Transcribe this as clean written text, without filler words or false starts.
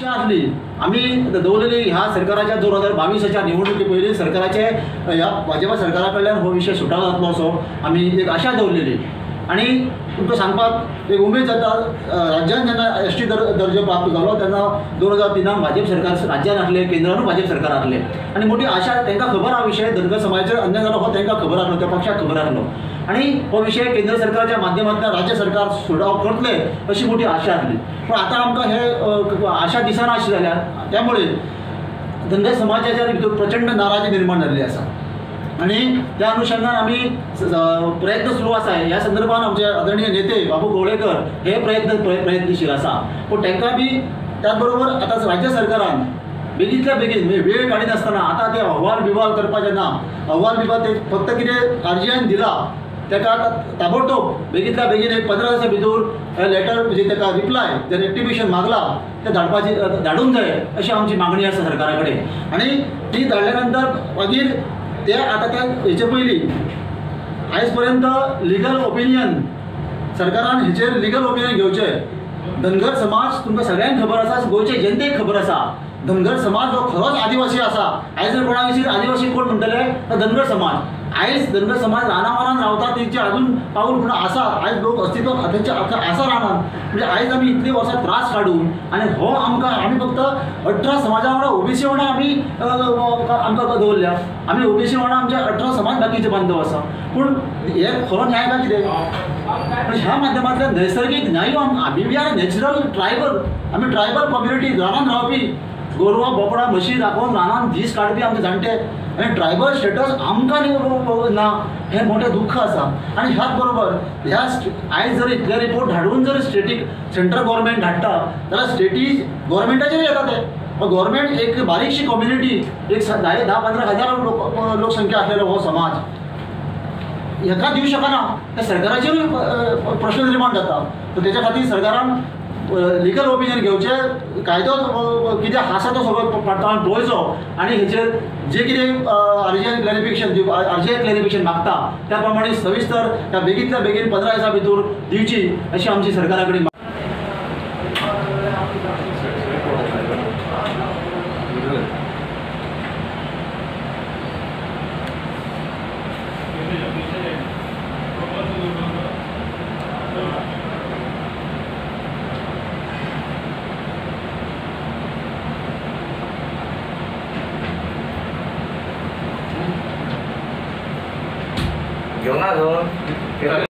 आशा आसली आम्ही दवरलेली ह्या सरकाराच्या 2022च्या निवडणुकी पयलीं सरकाराचे ह्या भाजपा सरकारा कडल्यान हो विशय सुटाव जातलो असो आमी एक आशा दवरलेली। आणि तुमकां सांगपाक एक उमेद जाता, राज्यान जेन्ना एसटी दर्जो प्राप्त जालो तेन्ना 2003 भाजप सरकार राज्यान आसलें, केंद्रानूय भाजप सरकार आसलें आणि मोठी आशा तांकां खबर हा विशय धनगर समाजाचेर अन्याय जालो हो तांकां खबर आसलो, त्या पक्षाक खबर आसलो आणि हो विशय केंद्र सरकारच्या माध्यमांतल्यान राज्य सरकार सुटाव करतले अशी मोठी आशा आसली। पण आता आमकां हे आशा दिसना अशी जाल्या, त्यामुळे धनगर समाजाच्या भितर प्रचंड नाराजी निर्माण जाल्ली आसा आणि त्या अनुषंगान आम्ही प्रयत्न सुरू आसा। ह्या संदर्भात आमचे आदरणीय नेते बाबू कवळेकर हे प्रयत्नशील आसा, पण तांकां बी त्याच बरोबर आता राज्य सरकारान बेगींतल्या बेगीन वेळ काडीत आसतना आता ते अहवाल बिहवाल करपा जेन्ना अहवाल बिहवाल ते फक्त कितें अर्जियन दिला ताका ताबडतोब बेगींतल्या बेगीन एक 15 दिसा भितर लेटर म्हणजे ताका रिप्लाय जे रेक्टिफिकेशन मागला ते धाडूंक जाय अशी आमची मागणी आसा सरकारा कडेन। आणि ती धाडल्या नंतर मागीर ते आता त्या हेचे पयलीं आयज पर्यंत लिगल ओपिनियन सरकारान हेचेर लिगल ओपिनियन घेवचें। धनगर समाज तुमकां सगळ्यांक खबर आसा, गोंयचे जनतेक खबर आसा, धनगर समाज हो खरोच आदिवासी आसा। आयज जर कोणा विशीं आदिवासी कोण म्हणटले तर धनगर समाज, आयज धनगर समाज रानावरान रावता तेंचे अजून पाऊल म्हणून आसा, आयज लोक अस्तित्वात तेंचे आसा रानात। म्हणजे आयज आमी इतली वर्सां त्रास काडून आणि हो आमी फक्त 18 समाजा वांगडा ओबीसी वांगडा आमी आमकां दवरल्या, आमी ओबीसी वांगडा आमचे 18 समाज बाकीचे बांधव आसा, पूण हे खरो न्याय काय कितें? पण ह्या माध्यमांतल्यान नैसर्गीक न्याय आमी वी आर नॅचरल ट्रायबल, आमी ट्रायबल कम्युनिटी रानान रावपी गोरवां बोकडां म्हशी राखून रानान दीस काडपी आमचे जाणटे आणि ट्रायबल स्टेटस आमकां ना हें मोठें दुख्ख आसा। आणि ह्याच बरोबर ह्या आयज जर इतले रिपोर्ट धाडून जर स्टेटीक सेंट्रल गव्हर्मेंट धाडटा जाल्यार स्टेटी गव्हर्मेंटाचेर येता ते गव्हर्मेंट एक बारीकशी कम्युनिटी एक 10-15 हजार लोकसंख्या आसलेलो हो समाज हेका दिवं शकना, त्या सरकाराचेरूय प्रश्न निर्माण जाता। तर तेच्या खातीर सरकारान लिगल ओपिनियन घेवचे, कायदो कितें आसा तो सगळो पडताळून पळोवचो आणि हेचेर जे कितें अर्जियन क्लॅरिफिकेशन मागता त्या प्रमाणे सविस्तर त्या बेगींतल्या बेगीन 15 दिसां भितर दिवची अशी आमची सरकारा कडेन घेऊन